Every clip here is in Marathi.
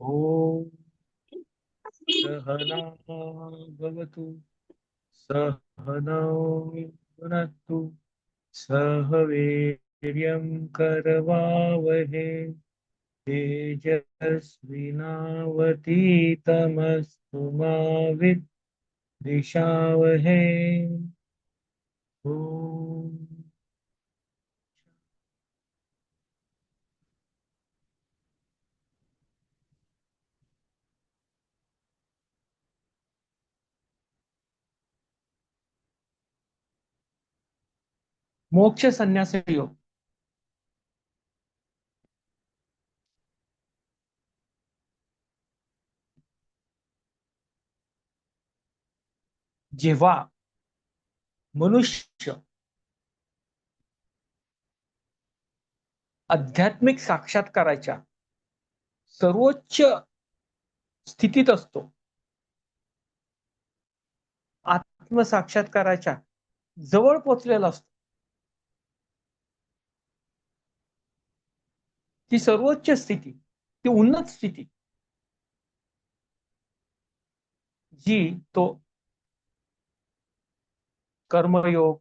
ओम सहना भवतु सहनौ भुनक्तु सह वीर्यं करवावहै तेजस्विनावतीतमस्तु मा विद्विषावहै। ओम मोक्ष संन्यास योग. जेव्हा मनुष्य आध्यात्मिक साक्षात्काराच्या सर्वोच्च स्थितीत असतो, आत्मसाक्षात्काराच्या जवळ पोचलेला असतो, ती सर्वोच्च स्थिती, ती उन्नत स्थिती, जी तो कर्मयोग,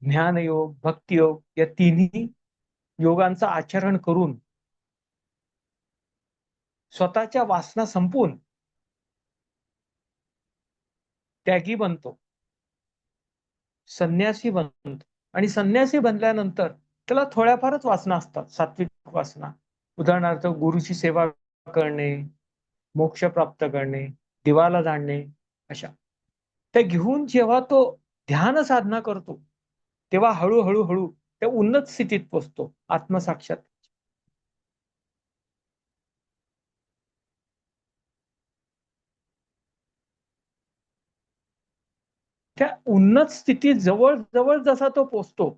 ज्ञानयोग, भक्तियोग या तिन्ही योगांचं आचरण करून स्वतःच्या वासना संपून त्यागी बनतो, संन्यासी बनतो. आणि संन्यासी बनल्यानंतर त्याला थोड्याफारच वासना असतात, सात्विक वासना. उदाहरणार्थ गुरुची सेवा करणे, मोक्ष प्राप्त करणे, देवाला जाणणे, अशा. त्या घेऊन जेव्हा तो ध्यान साधना करतो, तेव्हा हळूहळू हळू त्या उन्नत स्थितीत पोचतो, आत्मसाक्षात. त्या उन्नत स्थितीत जवळ जवळ जसा तो पोचतो,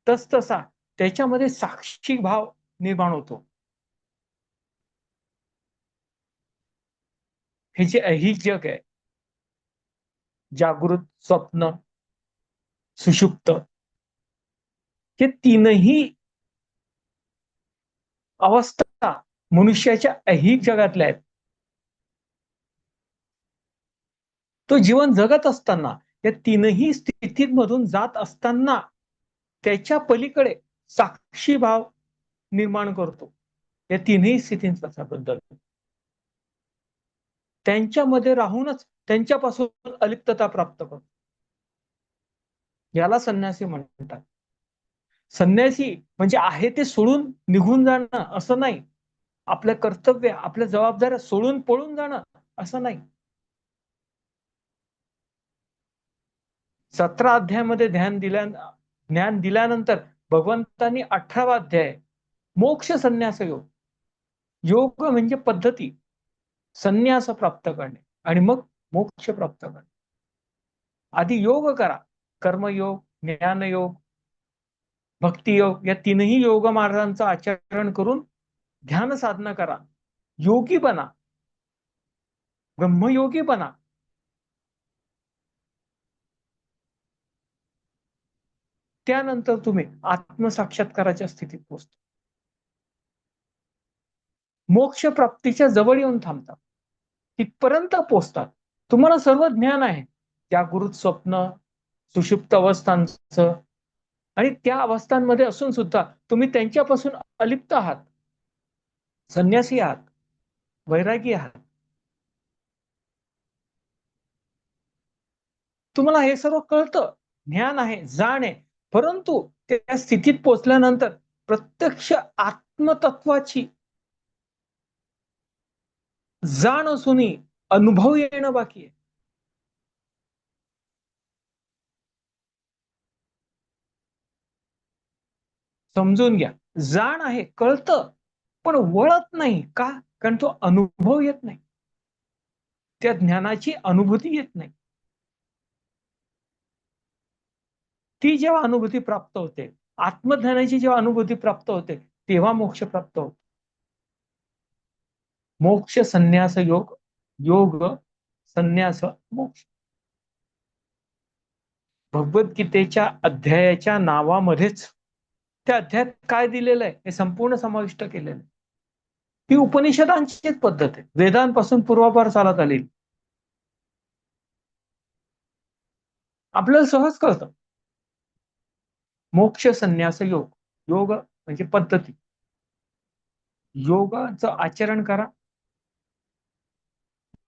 तस तसा त्याच्यामध्ये साक्षी भाव निर्माण होतो. हे जे ऐहिक जग आहे, जागृत, स्वप्न, सुषुप्त, हे तीनही अवस्था मनुष्याच्या ऐहिक जगातल्या आहेत. तो जीवन जगत असताना या तीनही स्थितीमधून जात असताना त्याच्या पलीकडे साक्षी भाव निर्माण करतो, या तीनही स्थितींबद्दल. त्यांच्यामध्ये राहूनच त्यांच्यापासून अलिप्तता प्राप्त करतो. याला संन्यासी म्हणतात. संन्यासी म्हणजे आहे ते सोडून निघून जाणं असं नाही, आपलं कर्तव्य, आपल्या जबाबदाऱ्या सोडून पळून जाणं असं नाही. 17 अध्यायामध्ये ज्ञान दिल्यानंतर भगवंतांनी 18वा अध्याय मोक्ष संन्यास योग. योग म्हणजे पद्धती, संन्यास प्राप्त करणे आणि मग मोक्ष प्राप्त करणे. आधी योग करा, कर्मयोग, ज्ञानयोग, भक्तियोग या तीनही योग मार्गांचं आचरण करून ध्यान साधना करा, योगी बना, ब्रह्मयोगी बना. त्यानंतर तुम्ही आत्मसाक्षात्काराच्या स्थितीत पोहोचता, मोक्ष प्राप्तीच्या जवळ येऊन थांबतात, तिथपर्यंत पोहोचतात. तुम्हाला सर्व ज्ञान आहे जागृत, स्वप्न, सुषुप्त अवस्थांचं, आणि त्या अवस्थांमध्ये असून सुद्धा तुम्ही त्यांच्यापासून अलिप्त आहात, संन्यासी आहात, वैरागी आहात. तुम्हाला हे सर्व कळतं, ज्ञान आहे, जाण आहे, परंतु त्या स्थितीत पोहोचल्यानंतर प्रत्यक्ष आत्मतत्वाची जाण असूनही अनुभव येणं बाकी आहे. समजून घ्या, जाण आहे, कळतं, पण वळत नाही का? कारण तो अनुभव येत नाही, त्या ज्ञानाची अनुभूती येत नाही. ती जेव्हा अनुभूती प्राप्त होते, आत्मज्ञानाची जेव्हा अनुभूती प्राप्त होते, तेव्हा मोक्ष प्राप्त होतो. मोक्ष संन्यास योग, योग संन्यास मोक्ष. भगवद्गीतेच्या अध्यायाच्या नावामध्येच त्या अध्यायात काय दिलेलं आहे हे संपूर्ण समाविष्ट केलेलं आहे. ही उपनिषदांचीच पद्धत आहे, वेदांपासून पूर्वापार चालत आलेली. आपल्याला सहज कळतं. मोक्ष संन्यास योग, योग म्हणजे पद्धती. योगाचं आचरण करा,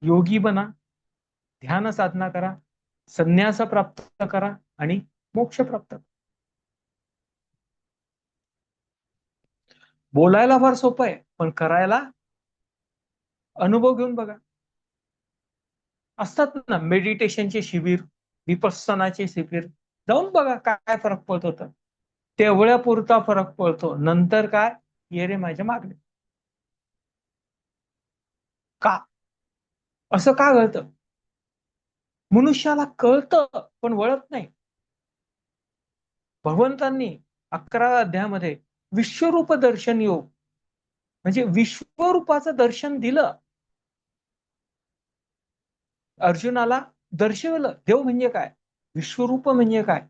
योगी बना, ध्यान साधना करा, संन्यास प्राप्त करा आणि मोक्ष प्राप्त करा. बोलायला फार सोपं आहे, पण करायला अनुभव घेऊन बघा. असतात ना मेडिटेशनचे शिबिर, विपස්සनाचे शिबिर, जाऊन बघा काय फरक पडत होता. तेवढ्या पुरता फरक पडतो, नंतर काय, ये रे माझ्या मागणे. का असं का घडतं? मनुष्याला कळतं पण वळत नाही. भगवंतांनी 11व्या अध्यायामध्ये विश्वरूप दर्शन योग म्हणजे विश्वरूपाचं दर्शन दिलं, अर्जुनाला दर्शवलं. देव म्हणजे काय, विश्वरूप म्हणजे काय,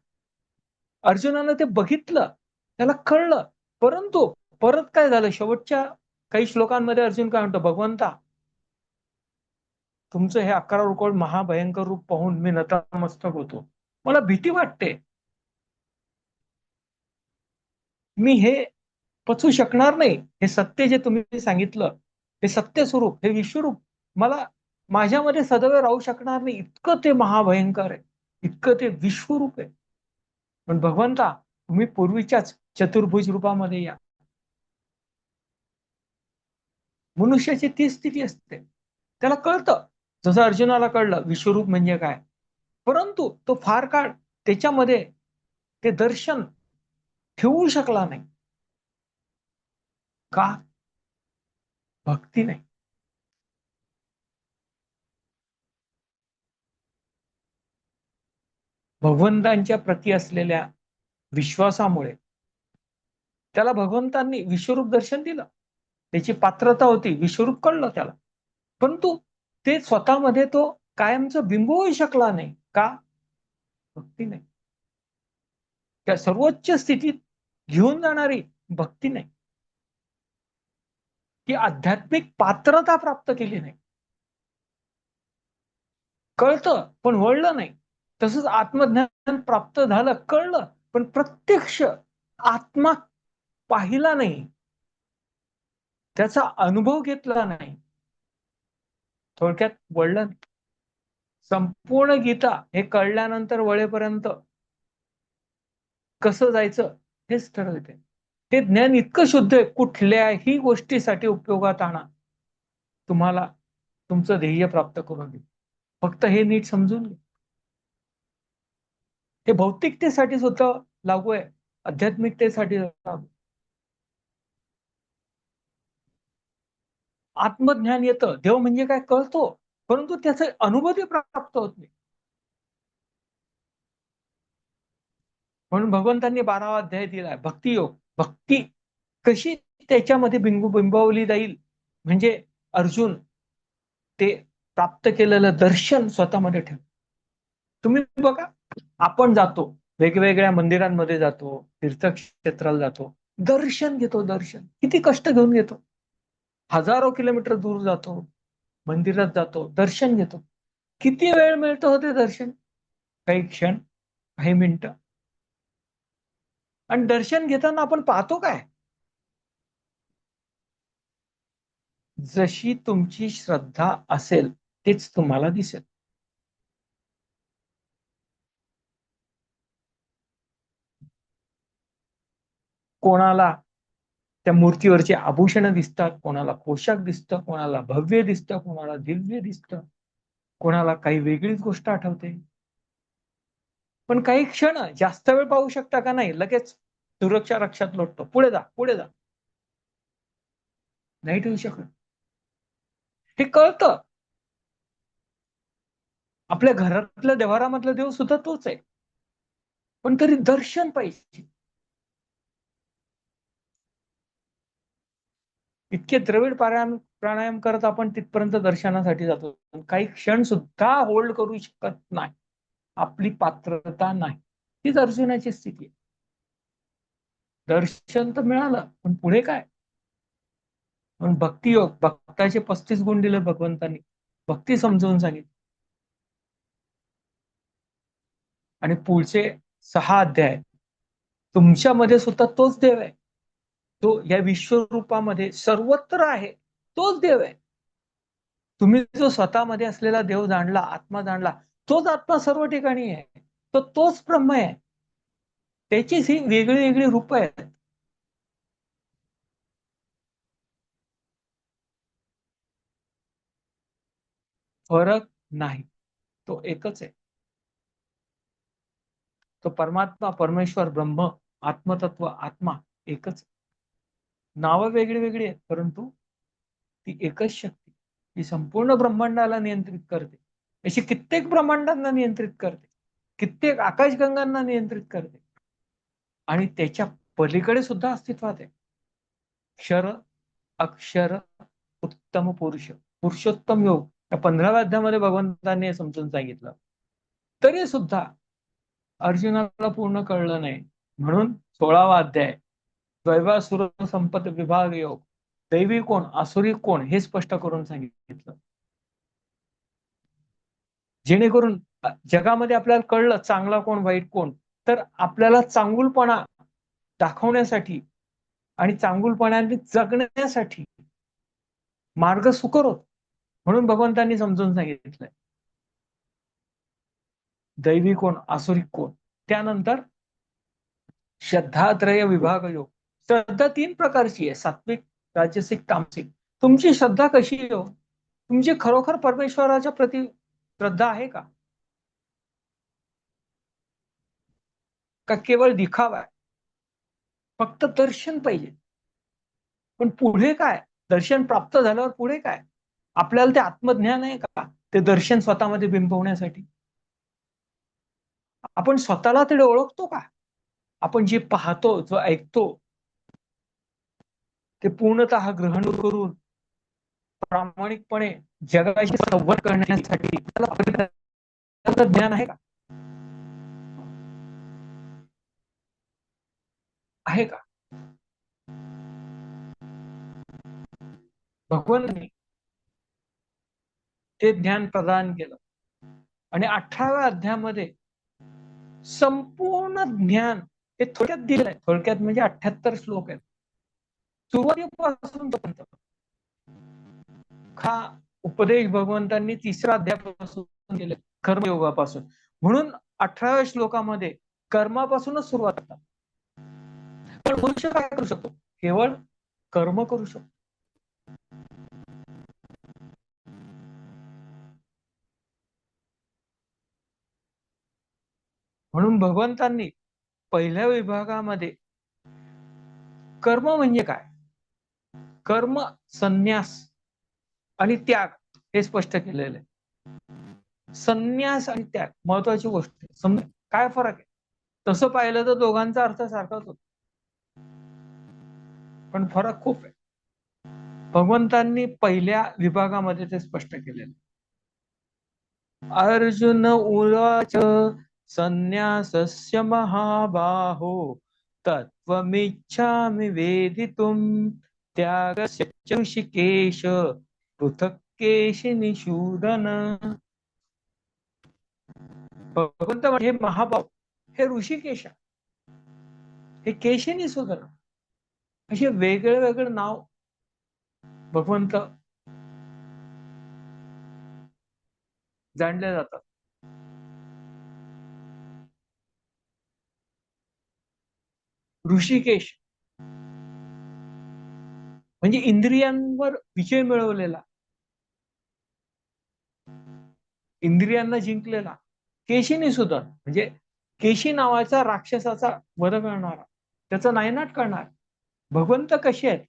अर्जुनाला ते बघितलं, त्याला कळलं. परंतु परत काय झालं, शेवटच्या काही श्लोकांमध्ये अर्जुन काय म्हणतो, भगवंता तुमचं हे 11 रुकोड महाभयंकर रूप पाहून मी नतमस्तक होतो, मला भीती वाटते, मी हे पचू शकणार नाही. हे सत्य जे तुम्ही सांगितलं, हे सत्य स्वरूप, हे विश्वरूप मला माझ्यामध्ये सदैव राहू शकणार नाही, इतकं ते महाभयंकर आहे, इतकं ते विश्वरूप आहे. पण भगवंता तुम्ही पूर्वीच्याच चतुर्भुज रूपामध्ये या. मनुष्याची ती स्थिती असते, त्याला कळतं, जसं अर्जुनाला कळलं विश्वरूप म्हणजे काय. परंतु तो फार काळ त्याच्यामध्ये ते दर्शन ठेवू शकला नाही. का? भक्ती नाही. भगवंतांच्या प्रती असलेल्या विश्वासामुळे त्याला भगवंतांनी विश्वरूप दर्शन दिलं, त्याची पात्रता होती, विश्वरूप कळलं त्याला. परंतु ते स्वतःमध्ये तो कायमचं बिंबवू शकला नाही. का? भक्ती नाही. त्या सर्वोच्च स्थितीत घेऊन जाणारी भक्ती नाही, की आध्यात्मिक पात्रता प्राप्त केली नाही. कळतं पण वळलं नाही. तसंच आत्मज्ञान प्राप्त झालं, कळलं, पण प्रत्यक्ष आत्मा पाहिला नाही, त्याचा अनुभव घेतला नाही, थोडक्यात वळलं नाही. संपूर्ण गीता हे कळल्यानंतर वळेपर्यंत कसं जायचं हेच ठरवते. हे ज्ञान इतकं शुद्ध आहे, कुठल्याही गोष्टीसाठी उपयोगात आणा, तुम्हाला तुमचं ध्येय प्राप्त करून देईल. फक्त हे नीट समजून घ्या. हे भौतिकतेसाठी सुद्धा लागू आहे, आध्यात्मिकतेसाठी लागू. आत्मज्ञान येतं, देव म्हणजे काय कळतो, परंतु त्याचे अनुभूती प्राप्त होत नाही. म्हणून भगवंतांनी 12वा अध्याय दिलाय भक्ती योग. भक्ती कशी त्याच्यामध्ये बिंबवली जाईल, म्हणजे अर्जुन ते प्राप्त केलेलं दर्शन स्वतःमध्ये ठेव. तुम्ही बघा, आपण जातो, वेगवेगळ्या मंदिरांमध्ये जातो, तीर्थक्षेत्राला जातो, दर्शन घेतो. दर्शन किती कष्ट घेऊन घेतो, हजारो किलोमीटर दूर जातो, मंदिरात जातो, दर्शन घेतो. किती वेळ मिळतो ते दर्शन, काही क्षण, काही मिनिटं. आणि दर्शन घेताना आपण पाहतो काय, जशी तुमची श्रद्धा असेल तेच तुम्हाला दिसेल. कोणाला त्या मूर्तीवरचे आभूषण दिसतात, कोणाला पोशाख दिसतं, कोणाला भव्य दिसतं, कोणाला दिव्य दिसतं, कोणाला काही वेगळीच गोष्ट आठवते. पण काही क्षण जास्त वेळ पाहू शकता का, नाही लगेच सुरक्षा रक्षात लोटतो, पुढे जा पुढे जा, नाही ठेवू शकत. हे कळतं. आपल्या घरातल्या देवारामधला देव सुद्धा तोच आहे, पण तरी दर्शन पाहिजे. इतके द्रविड प्राणायाम करत आपण तिथपर्यंत दर्शनासाठी जातो, काही क्षण सुद्धा होल्ड करू शकत नाही, आपली पात्रता नाही. हीच अर्जुनाची स्थिती आहे. दर्शन तर मिळालं, पण पुढे काय. म्हणून भक्ती योग, भक्ताचे 35 गुण दिले भगवंतांनी, भक्ती समजवून सांगितली. आणि पुढचे 6 अध्याय तुमच्यामध्ये सुद्धा तोच देव आहे, तो या विश्वरूपामध्ये सर्वत्र आहे, तोच देव आहे. तुम्ही जो स्वतःमध्ये असलेला देव जाणला, आत्मा जाणला, तोच आत्मा सर्व ठिकाणी आहे, तो तोच ब्रह्म आहे. त्याचीच ही वेगळी वेगळी रूप आहेत. फरक नाही, तो एकच आहे. तो परमात्मा, परमेश्वर, ब्रह्म, आत्मतत्व, आत्मा एकच. नावं वेगळी वेगळी आहेत, परंतु ती एकच शक्ती, ही संपूर्ण ब्रह्मांडाला नियंत्रित करते. अशी कित्येक ब्रह्मांडांना नियंत्रित करते, कित्येक आकाशगंगांना नियंत्रित करते. आणि त्याच्या पलीकडे सुद्धा अस्तित्वात आहे. क्षर, अक्षर, उत्तम पुरुष, पुरुषोत्तम योग, या 15व्या अध्यायामध्ये भगवंतांनी हे समजून सांगितलं. तरी सुद्धा अर्जुनाला पूर्ण कळलं नाही, म्हणून 16वा अध्याय दैवासुर संपत विभाग योग, दैवी कोण आसुरी कोण हे स्पष्ट करून सांगितलं. जेणेकरून जगामध्ये आपल्याला कळलं चांगला कोण वाईट कोण, तर आपल्याला चांगुलपणा दाखवण्यासाठी आणि चांगुलपणाने जगण्यासाठी मार्ग सुकर होत. म्हणून भगवंतांनी समजून सांगितलंय दैवी कोण आसुरी कोण. त्यानंतर श्रद्धात्रय विभाग योग, श्रद्धा 3 प्रकारची आहे, सात्विक, राजसिक, तामसिक. तुमची श्रद्धा कशी आहे हो? तुमची खरोखर परमेश्वराच्या प्रती श्रद्धा आहे का? का केवळ दिखावा आहे? फक्त दर्शन पाहिजे, पण पुढे काय? दर्शन प्राप्त झाल्यावर पुढे काय? आपल्याला ते आत्मज्ञान आहे का, ते दर्शन स्वतःमध्ये बिंबवण्यासाठी? आपण स्वतःला तरी ओळखतो का? आपण जे पाहतो, जो ऐकतो, ते पूर्णतः ग्रहण करून प्रामाणिकपणे जगाशी संवाद करण्यासाठी त्याला ज्ञान आहे का? आहे का? भगवानांनी ते ज्ञान प्रदान केलं. आणि 18व्या अध्यायामध्ये संपूर्ण ज्ञान हे थोडक्यात दिलंय. थोडक्यात म्हणजे 78 श्लोक आहेत, सुरुवातीपासून पर्यंत. हा उपदेश भगवंतांनी 3रा अध्यायापासून केले, कर्मयोगापासून. म्हणून 18व्या श्लोकामध्ये कर्मापासूनच सुरुवात करतात. पण मनुष्य काय करू शकतो? केवळ कर्म करू शकतो. म्हणून भगवंतांनी पहिल्या विभागामध्ये कर्म म्हणजे काय, कर्म, संन्यास आणि त्याग हे स्पष्ट केलेलं आहे. संन्यास आणि त्याग महत्वाची गोष्ट आहे. काय फरक आहे? तसं पाहिलं तर दोघांचा अर्थ सारखाच होतो, पण फरक खूप आहे. भगवंतांनी पहिल्या विभागामध्ये ते स्पष्ट केलेलं. अर्जुन उवाच संन्यासस्य महाबाहो तत्त्वमिच्छामि वेदितुं त्यागस्य च ऋषिकेश पृथक् केशिनिषूदन. भगवंत हे महाभाव, हे ऋषिकेश, हे केशिनिषूदन, असे वेगळे वेगळे नाव भगवंत जाणले जातात. ऋषिकेश म्हणजे इंद्रियांवर विजय मिळवलेला, इंद्रियांना जिंकलेला. केशिनिषूदन म्हणजे केशी नावाचा राक्षसाचा वध करणारा, त्याचा नायनाट करणार. भगवंत कसे आहेत?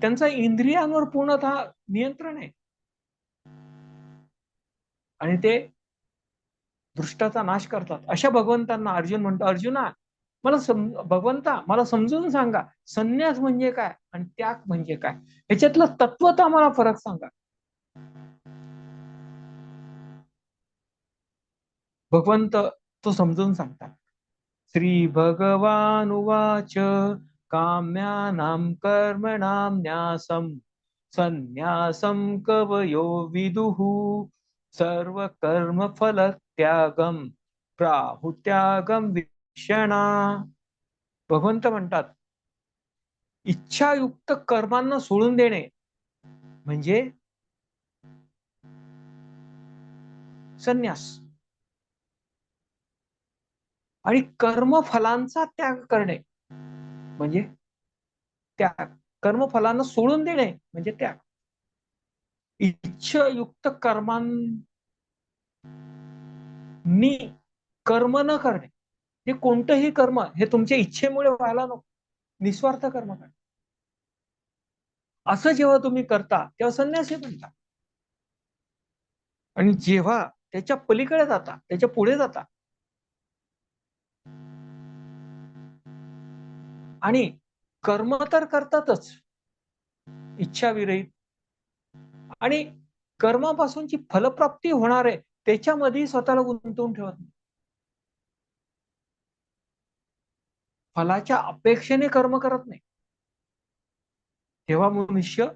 त्यांचा इंद्रियांवर पूर्णतः नियंत्रण आहे आणि ते दृष्टाचा नाश करतात. अशा भगवंतांना अर्जुन म्हणतो, अर्जुना मला भगवंता मला समजून सांगा, संन्यास म्हणजे काय आणि त्याग म्हणजे काय, ह्याच्यातलं तत्वता मला फरक सांगा. भगवंत तो समजून सांगतात. श्री भगवान उवाच काम्यानां कर्मणां न्यासं संन्यासं कवयो विदुः सर्वकर्मफलत्यागं प्राहुत्यागं विषणा. भगवंत म्हणतात इच्छायुक्त कर्मांना सोडून देणे म्हणजे संन्यास, आणि कर्मफलांचा त्याग करणे म्हणजे त्याग. कर्मफलांना सोडून देणे म्हणजे त्याग. इच्छायुक्त कर्मांनी कर्म न करणे, हे कोणतंही कर्म हे तुमच्या इच्छेमुळे व्हायला नको, निस्वार्थ कर्म करणे. असं जेव्हा तुम्ही करता तेव्हा संन्यासी बनता. आणि जेव्हा त्याच्या पलीकडे जाता, त्याच्या पुढे जाता आणि कर्म तर करतातच इच्छाविरहित, आणि कर्मापासूनची फलप्राप्ती होणार आहे त्याच्यामध्ये स्वतःला गुंतवून ठेवत नाही. फलाच्या अपेक्षेने कर्म करत नाही, तेव्हा मनुष्य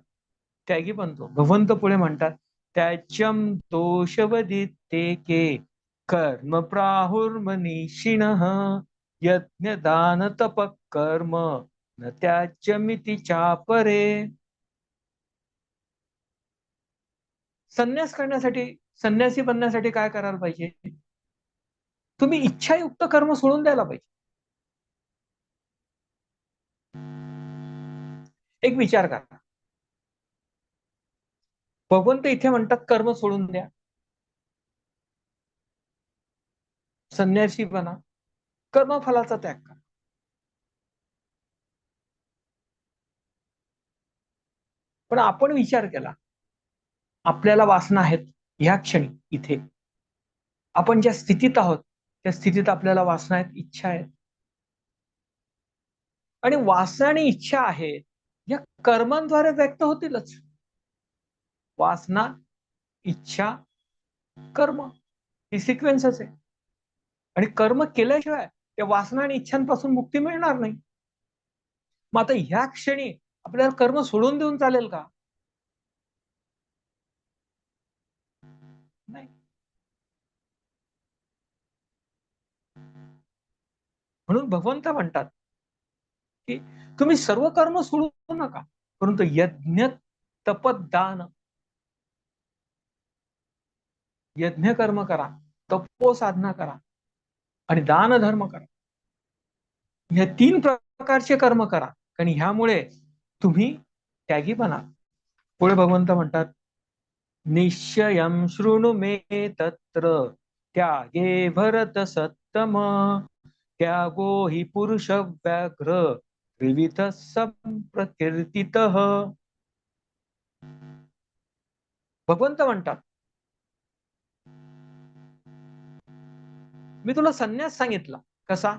त्यागी बनतो. भगवंत पुढे म्हणतात त्याच्यम दोषवदित्ते के कर्म प्राहुर्मनीषिणः यज्ञ दान तप कर्म न त्याच्यमिति चापरे. संन्यास करण्यासाठी, संन्यासी बनण्यासाठी काय करायला पाहिजे? तुम्ही इच्छायुक्त कर्म सोडून द्यायला पाहिजे. एक विचार करा, भगवंत इथे म्हणतात कर्म सोडून द्या, संन्यासी बना, कर्मफलाचा त्याग करा. पण आपण विचार केला, आपल्याला वासना आहेत ह्या क्षणी इथे आपण ज्या स्थितीत आहोत त्या स्थितीत आपल्याला वासना आहेत, इच्छा आहेत, आणि वासना आणि इच्छा आहेत या कर्मांद्वारे व्यक्त होतीलच. वासना, इच्छा, कर्म ही सिक्वेन्सच आहे. आणि कर्म केल्याशिवाय त्या वासना आणि इच्छांपासून मुक्ती मिळणार नाही. मग आता ह्या क्षणी आपल्याला कर्म सोडून देऊन चालेल का? नाही. म्हणून भगवंत म्हणतात की तुम्ही सर्व कर्म सोडू नका, परंतु यज्ञ तपदान, यज्ञ कर्म करा, तपो साधना करा आणि दान धर्म करा. या 3 प्रकारचे कर्म करा, आणि ह्यामुळे तुम्ही त्यागी बना. पुढे भगवंत म्हणतात निश्चयं शृणु मे तत्र त्यागे भरत सत्तम त्यागो हि पुरुष व्याघ्र त्रिविध संप्रकीर्तितः. भगवंत म्हणतात मी तुला संन्यास सांगितला कसा?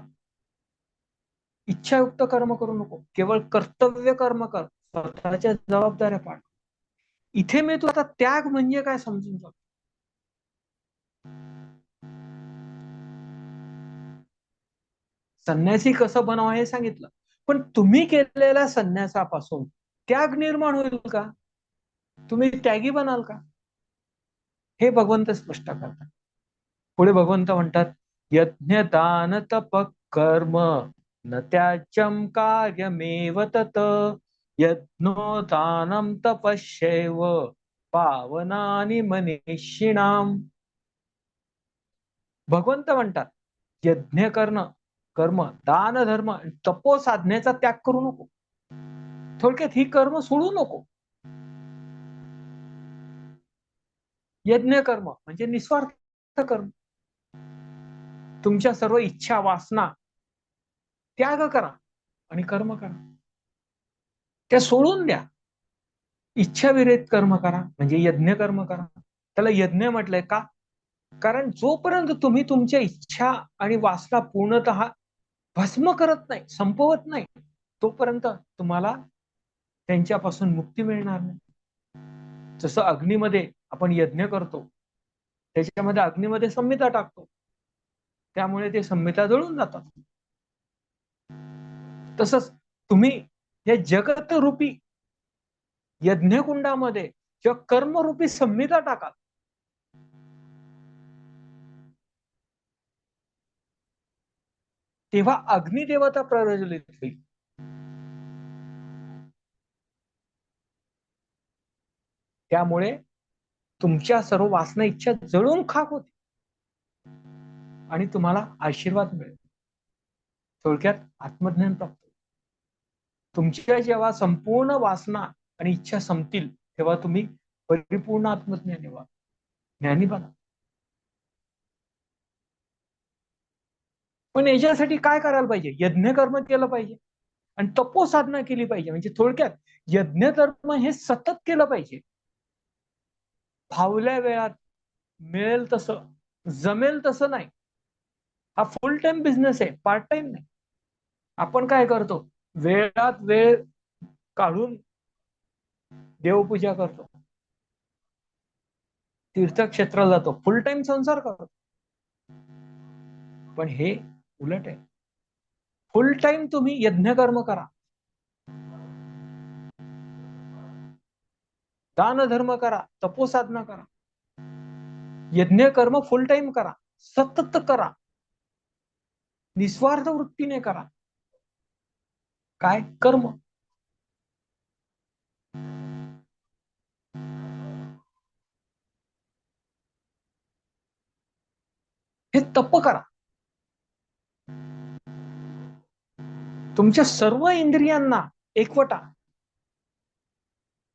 इच्छायुक्त कर्म करू नको, केवळ कर्तव्य कर्म कर, स्वतःच्या जबाबदाऱ्या पाळ. इथे मी तुला आता त्याग म्हणजे काय समजून जातो. संन्यासी कसं बनावं हे सांगितलं, पण तुम्ही केलेल्या संन्यासापासून त्याग निर्माण होईल का? तुम्ही त्यागी बनाल का? हे भगवंत स्पष्ट करतात. पुढे भगवंत म्हणतात यज्ञ दान तप कर्म न त्याच्यं कार्यमेव तत यज्ञो दानं तपश्चैव पावनानि मनीषिणाम. भगवंत म्हणतात यज्ञ करणं, कर्म, दान धर्म, तपो साधनेचा त्याग करू नको. थोडक्यात ही कर्म सोडू नको. यज्ञ कर्म म्हणजे निस्वार्थ कर्म. तुमच्या सर्व इच्छा वासना त्याग करा आणि कर्म करा, त्या सोडून द्या. इच्छाविरहित कर्म करा म्हणजे यज्ञ कर्म करा. त्याला यज्ञ म्हटलंय का? कारण जोपर्यंत तुम्ही तुमच्या इच्छा आणि वासना पूर्णतः भस्म करत नाही, संपवत नाही, तोपर्यंत तुम्हाला त्यांच्यापासून मुक्ती मिळणार नाही. जसं अग्नीमध्ये आपण यज्ञ करतो, त्याच्यामध्ये अग्नीमध्ये संहिता टाकतो, त्यामुळे ते संहिता जळून जातात. तसंच तुम्ही या जगत रूपी यज्ञकुंडामध्ये किंवा कर्मरूपी संहिता टाकाल, तेव्हा अग्निदेवता प्रज्वलित होईल. त्यामुळे तुमच्या सर्व वासना इच्छा जळून खाक होते आणि तुम्हाला आशीर्वाद मिळेल. थोडक्यात आत्मज्ञान प्राप्त. तुमच्या जेव्हा संपूर्ण वासना आणि इच्छा संपतील तेव्हा तुम्ही परिपूर्ण आत्मज्ञानी व्हा, ज्ञानी बना. पण याच्यासाठी काय करायला पाहिजे? यज्ञ कर्म केलं पाहिजे आणि तपोसाधना केली पाहिजे. म्हणजे थोडक्यात यज्ञ कर्म हे सतत केलं पाहिजे. फावल्या वेळात मिळेल तसं, जमेल तसं नाही. हा फुल टाइम बिझनेस आहे, पार्ट टाइम नाही. आपण काय करतो? वेळात वेळ काढून देवपूजा करतो, तीर्थक्षेत्राला जातो, फुल टाइम संसार करतो. पण हे उलट आहे. फुल टाइम तुम्ही यज्ञ कर्म करा, दान धर्म करा, तपोसाधना करा. यज्ञ कर्म फुल टाइम करा, सतत करा, निस्वार्थ वृत्तीने करा. काय? कर्म. हे तप करा. तुमच्या सर्व इंद्रियांना एकवटा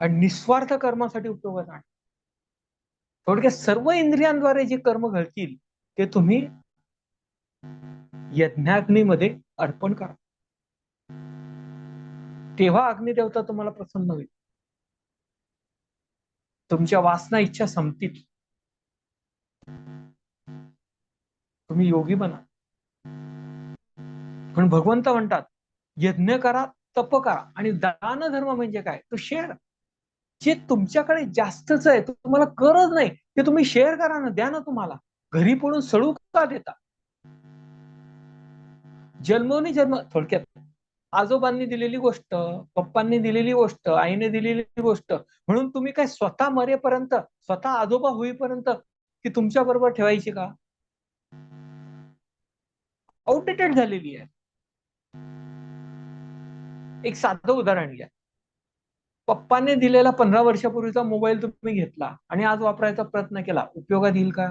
आणि निस्वार्थ कर्मासाठी उपयोगात आणा. थोडक्यात सर्व इंद्रियांद्वारे जे कर्म घडतील ते तुम्ही यज्ञाग्नीमध्ये अर्पण करा. तेव्हा अग्निदेवता तुम्हाला प्रसन्न होईल. तुमच्या वासना इच्छा संपतील. तुम्ही योगी बना. पण भगवंत म्हणतात यज्ञ करा, तप करा आणि दान धर्म म्हणजे काय? तो शेअर. जे तुमच्याकडे जास्तच आहे, तुम्हाला गरज नाही, ते तुम्ही शेअर करा ना, द्या ना. तुम्हाला घरी पडून सडू का देता? जन्मोनी जन्म. थोडक्यात आजोबांनी दिलेली गोष्ट, पप्पांनी दिलेली गोष्ट, आईने दिलेली गोष्ट म्हणून तुम्ही काय स्वतः मरेपर्यंत, स्वतः आजोबा होईपर्यंत ती तुमच्या बरोबर ठेवायची का? आउटडेटेड झालेली आहे. एक साधं उदाहरण घ्या. पप्पाने दिलेला 15 वर्षापूर्वीचा मोबाईल तुम्ही घेतला आणि आज वापरायचा प्रयत्न केला, उपयोगात येईल का?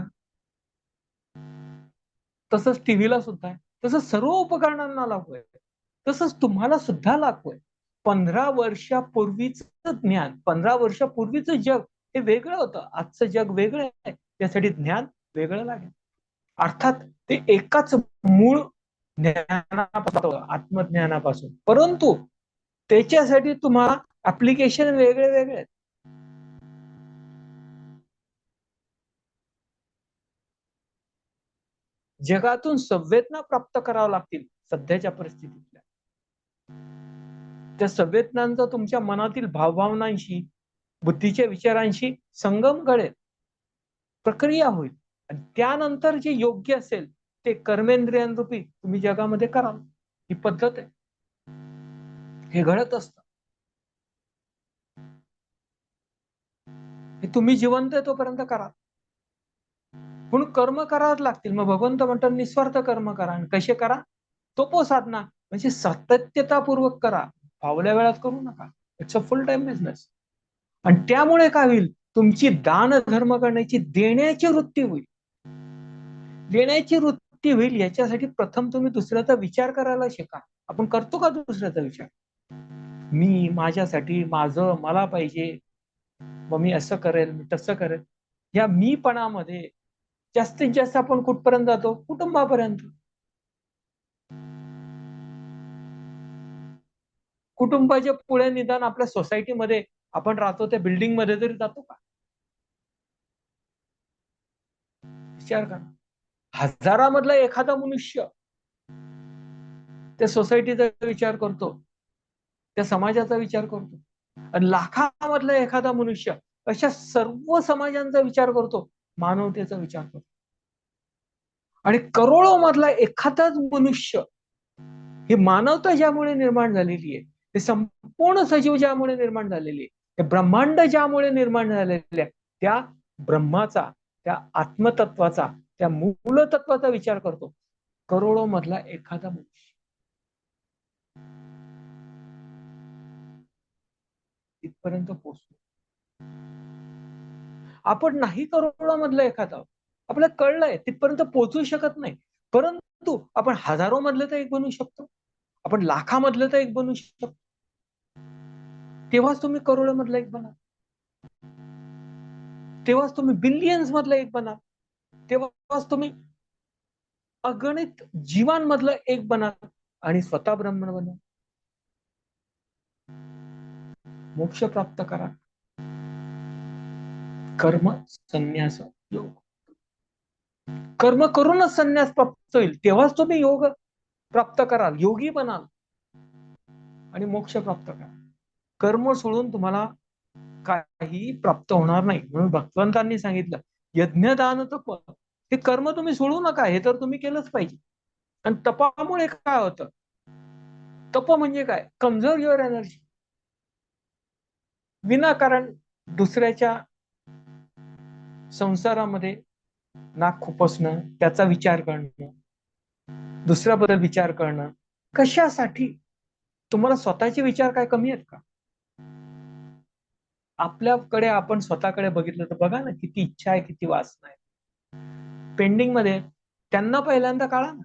तसंच टीव्हीला सुद्धा आहे, तसंच सर्व उपकरणांना लागू आहे, तसंच तुम्हाला सुद्धा लागू आहे. 15 वर्षापूर्वीच ज्ञान, 15 वर्षापूर्वीचं जग हे वेगळं होतं. आजचं जग वेगळं आहे, त्यासाठी ज्ञान वेगळं लागेल. अर्थात ते एकाच मूळ ज्ञानापासून, आत्मज्ञानापासून, परंतु त्याच्यासाठी तुम्हाला ऍप्लिकेशन वेगळे वेगळे आहेत. जगातून संवेदना प्राप्त कराव्या लागतील सध्याच्या परिस्थितीतल्या. त्या संवेदनांचा तुमच्या मनातील भावभावनांशी, बुद्धीच्या विचारांशी संगम घडेल, प्रक्रिया होईल आणि त्यानंतर जे योग्य असेल ते कर्मेंद्रियांरूपी तुम्ही जगामध्ये कराल. ही पद्धत आहे. हे घडत असतं. हे तुम्ही जिवंत आहे तोपर्यंत करा. म्हणून कर्म करावंच लागतील. मग भगवंत म्हणतात निस्वार्थ कर्म करा. आणि कसे करा? तपोसाधना म्हणजे सातत्यतापूर्वक करा, फावल्या वेळात करू नका. It's a full time business. आणि त्यामुळे काय होईल? तुमची दान धर्म करण्याची, देण्याची वृत्ती होईल. देण्याची वृत्ती होईल याच्यासाठी प्रथम तुम्ही दुसऱ्याचा विचार करायला शिका. आपण करतो का दुसऱ्याचा विचार? मी, माझ्यासाठी, माझं, मला पाहिजे, मग मी असं करेल, मी तसं करेल. या मीपणामध्ये जास्तीत जास्त आपण कुठपर्यंत जातो? कुटुंबापर्यंत. कुटुंबाच्या पुढे निदान आपल्या सोसायटीमध्ये आपण राहतो त्या बिल्डिंग मध्ये तरी जातो का? विचार करा. हजारामधला एखादा मनुष्य त्या सोसायटीचा विचार करतो, त्या समाजाचा विचार करतो. आणि लाखामधला एखादा मनुष्य अशा सर्व समाजांचा विचार करतो, मानवतेचा विचार करतो. आणि करोडो मधला एखादाच मनुष्य, ही मानवता ज्यामुळे निर्माण झालेली आहे ते संपूर्ण सजीव ज्यामुळे निर्माण झालेले, ते ब्रह्मांड ज्यामुळे निर्माण झालेले आहे, त्या ब्रह्माचा, त्या आत्मतत्वाचा, त्या मूलतत्वाचा विचार करतो करोडो मधला एखादा मनुष्य. इथपर्यंत पोहोचतो आपण. नाही करोडो मधलं एखादा, आपल्याला कळलंय तिथपर्यंत पोहोचू शकत नाही, परंतु आपण हजारो मधलं तर एक बनू शकतो, आपण लाखामधलं तर एक बनू शकतो. तेव्हाच तुम्ही करोडो मधलं एक बना, तेव्हाच तुम्ही बिलियन्स मधलं एक बना, तेव्हाच तुम्ही अगणित जीवांमधलं एक बना आणि स्वतः ब्रह्म बना. मोक्ष प्राप्त करा. कर्म संन्यास योग. कर्म करूनच संन्यास प्राप्त होईल, तेव्हाच तुम्ही योग प्राप्त कराल, योगी बनाल आणि मोक्ष प्राप्त कराल. कर्म सोडून तुम्हाला काही प्राप्त होणार नाही. म्हणून भगवंतांनी सांगितलं यज्ञदान तप, हे कर्म तुम्ही सोडू नका, हे तर तुम्ही केलंच पाहिजे. आणि तपामुळे काय होतं? तप म्हणजे काय? Conserve your energy. विनाकारण दुसऱ्याच्या संसारामध्ये नाक खुपसणं, त्याचा विचार करणं, दुसऱ्याबद्दल विचार करणं, कशासाठी? तुम्हाला स्वतःचे विचार काय कमी आहेत का? आपल्याकडे आपण स्वतःकडे बघितलं तर बघा ना, किती इच्छा आहे, किती वासना आहे पेंडिंग मध्ये, त्यांना पहिल्यांदा काढा ना.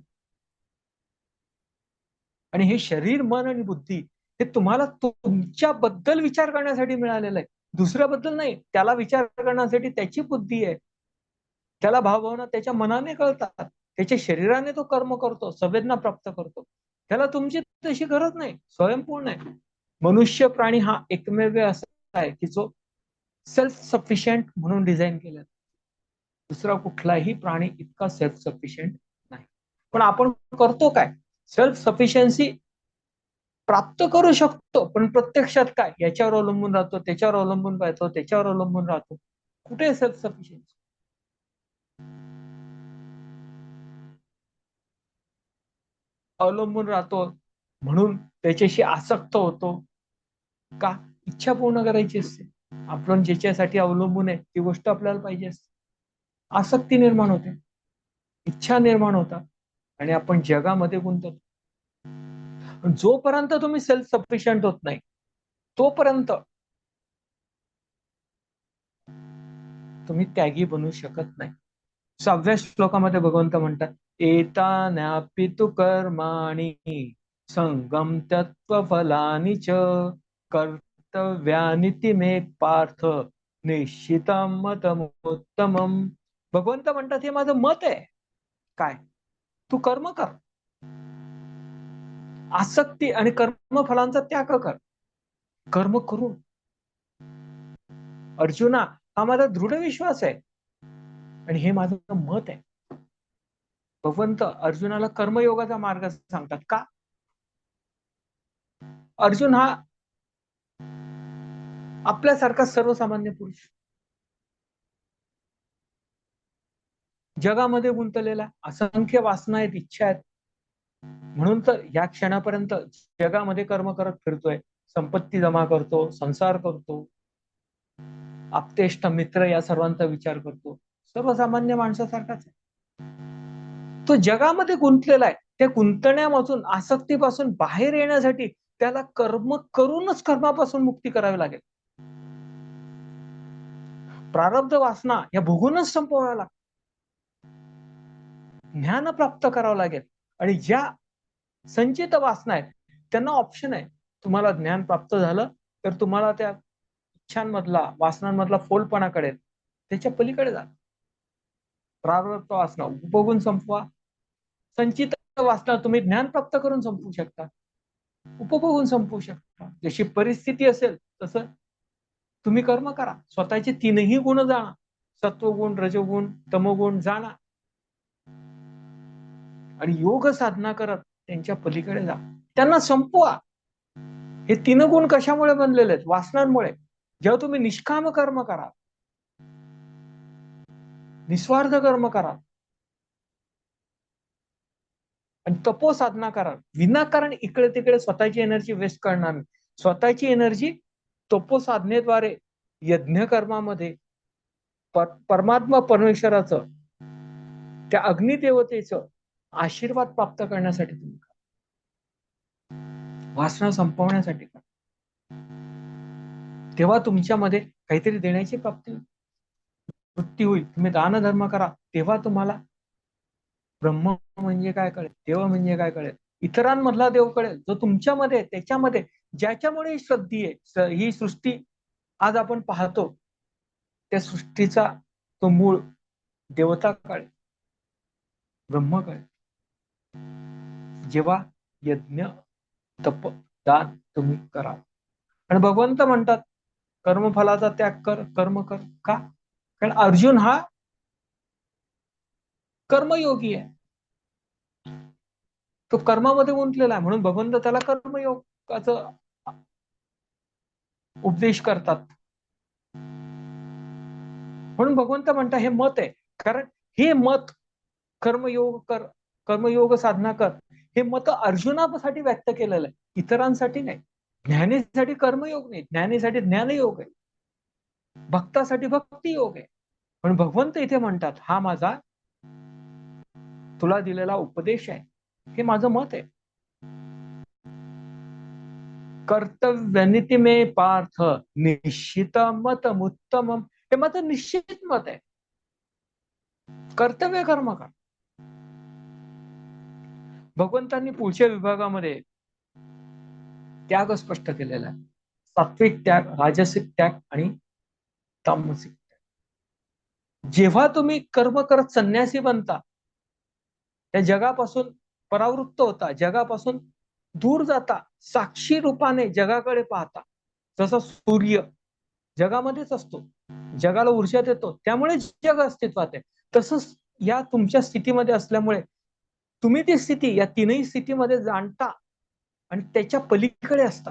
आणि हे शरीर, मन आणि बुद्धी हे तुम्हाला तुमच्याबद्दल विचार करण्यासाठी मिळालेलं आहे, दुसऱ्याबद्दल नाही. त्याला विचार करण्यासाठी त्याची बुद्धी आहे, त्याला भावभावना त्याच्या मनाने कळतात, त्याच्या शरीराने तो कर्म करतो, संवेदना प्राप्त करतो. त्याला तुमची तशी गरज नाही, स्वयंपूर्ण आहे. मनुष्य प्राणी हा एकमेव असा आहे की जो सेल्फ सफिशियंट म्हणून डिझाईन केलं. दुसरा कुठलाही प्राणी इतका सेल्फ सफिशियंट नाही. पण आपण करतो काय? सेल्फ सफिशियन्सी प्राप्त करू शकतो, पण प्रत्यक्षात काय? याच्यावर अवलंबून राहतो, त्याच्यावर अवलंबून राहतो, त्याच्यावर अवलंबून राहतो. कुठे सेल्फ सफिशियन्सी? अवलंबून राहतो म्हणून त्याच्याशी आसक्त होतो का? इच्छा पूर्ण करायची असते. आपण ज्याच्यासाठी अवलंबून आहे ती गोष्ट आपल्याला पाहिजे असते, आसक्ती निर्माण होते, इच्छा निर्माण होतात आणि आपण जगामध्ये गुंततो. जोपर्यंत तुम्ही सेल्फ सफिशियंट होत नाही तोपर्यंत तुम्ही त्यागी बनू शकत नाही. 6व्या श्लोकामध्ये भगवंत म्हणतात एतान्यापि तु कर्माणि संगम तत्व फलानि च कर्तव्यानि ते मे पार्थ निश्चितम मतमुत्तमम. भगवंत म्हणतात हे माझं मत आहे. काय? तू कर्म कर, आसक्ती आणि कर्मफलांचा त्याग कर. कर्म करून अर्जुना हा माझा दृढ विश्वास आहे आणि हे माझं मत आहे. भगवंत अर्जुनाला कर्मयोगाचा मार्ग सांगतात का? अर्जुन हा आपल्यासारखा सर्वसामान्य पुरुष, जगामध्ये गुंतलेला, असंख्य वासना आहेत, इच्छा आहेत, म्हणून तर या क्षणापर्यंत जगामध्ये कर्म करत फिरतोय, संपत्ती जमा करतो, संसार करतो, आपतेष्ट मित्र या सर्वांचा विचार करतो, सर्वसामान्य माणसासारखाच आहे. तो जगामध्ये गुंतलेला आहे. त्या गुंतण्यापासून, आसक्तीपासून बाहेर येण्यासाठी त्याला कर्म करूनच कर्मापासून मुक्ती करावी लागेल. प्रारब्ध वासना या भोगूनच संपवाव्या लागतात. ज्ञान प्राप्त करावं लागेल. आणि ज्या संचित वासना आहेत त्यांना ऑप्शन आहे. तुम्हाला ज्ञान प्राप्त झालं तर तुम्हाला त्या इच्छांमधला, वासनांमधला फोलपणा कळेल, त्याच्या पलीकडे जा. प्रारब्ध वासना उपभोगून संपवा, संचित वासना तुम्ही ज्ञान प्राप्त करून संपवू शकता, उपभोगून संपवू शकता. जशी परिस्थिती असेल तसं तुम्ही कर्म करा. स्वतःचे तीनही गुण जाणा, सत्वगुण, रजोगुण, तमोगुण जाणा आणि योग साधना करत त्यांच्या पलीकडे जा, त्यांना संपवा. हे तीन गुण कशामुळे बनलेले आहेत? वासनांमुळे. जेव्हा तुम्ही निष्काम कर्म करा, निस्वार्थ कर्म करा आणि तपो साधना करा, विनाकारण इकडे तिकडे स्वतःची एनर्जी वेस्ट करणार नाही, स्वतःची एनर्जी तपोसाधनेद्वारे यज्ञ कर्मामध्ये परमात्मा परमेश्वराचं, त्या अग्निदेवतेचं आशीर्वाद प्राप्त करण्यासाठी तुम्ही करा. वासना संपवण्यासाठी करा. तेव्हा तुमच्यामध्ये काहीतरी देण्याची प्राप्ती वृत्ती होईल. तुम्ही दान धर्म करा, तेव्हा तुम्हाला ब्रह्म म्हणजे काय कळेल, देव म्हणजे काय कळेल, इतरांमधला देव कळेल, जो तुमच्यामध्ये, त्याच्यामध्ये, ज्याच्यामुळे श्रद्धी आहे. ही सृष्टी आज आपण पाहतो, त्या सृष्टीचा तो मूळ देवता कळेल, ब्रह्म कळेल. जेव्हा यज्ञ तप दान तुम्ही करा. आणि भगवंत म्हणतात कर्मफलाचा त्याग कर, कर्म कर. का? कारण अर्जुन हा कर्मयोगी आहे, तो कर्मामध्ये गुंतलेला आहे. म्हणून भगवंत त्याला कर्मयोगाचं उपदेश करतात. म्हणून भगवंत म्हणतात हे मत आहे. कारण हे मत कर्मयोग कर, कर्मयोग साधना कर, हे मत अर्जुनासाठी व्यक्त केलेलं आहे, इतरांसाठी नाही. ज्ञानीसाठी कर्मयोग नाही, ज्ञानीसाठी ज्ञानयोग आहे, भक्तासाठी भक्ती योग आहे. पण भगवंत इथे म्हणतात हा माझा तुला दिलेला उपदेश आहे, हे माझं मत आहे. कर्तव्यनिति में पार्थ निश्चित मत उत्तम, हे माझं निश्चित मत आहे. कर्तव्य कर्म कर. भगवंतांनी पुढच्या विभागामध्ये त्याग स्पष्ट केलेला आहे. सात्विक त्याग, राजसिक त्याग आणि तामसिक त्याग. जेव्हा तुम्ही कर्म करत संन्यासी बनता, त्या जगापासून परावृत्त होता, जगापासून दूर जाता, साक्षी रूपाने जगाकडे पाहता. जसा सूर्य जगामध्येच असतो, जगाला ऊर्जा देतो, त्यामुळे जग अस्तित्वात आहे. तसंच या तुमच्या स्थितीमध्ये असल्यामुळे तुम्ही ती स्थिती, या तीनही स्थितीमध्ये जाणता आणि त्याच्या पलीकडे असता,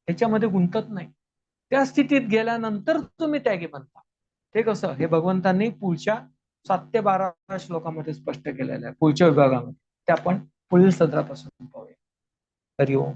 त्याच्यामध्ये गुंतत नाही. त्या स्थितीत गेल्यानंतर तुम्ही त्यागी बनता. ते कसं, हे भगवंतांनी पुढच्या 7 ते 12 श्लोकामध्ये स्पष्ट केलेलं आहे, पुढच्या विभागामध्ये. ते आपण पुढील सत्रापासून पाहूया. हरिओम.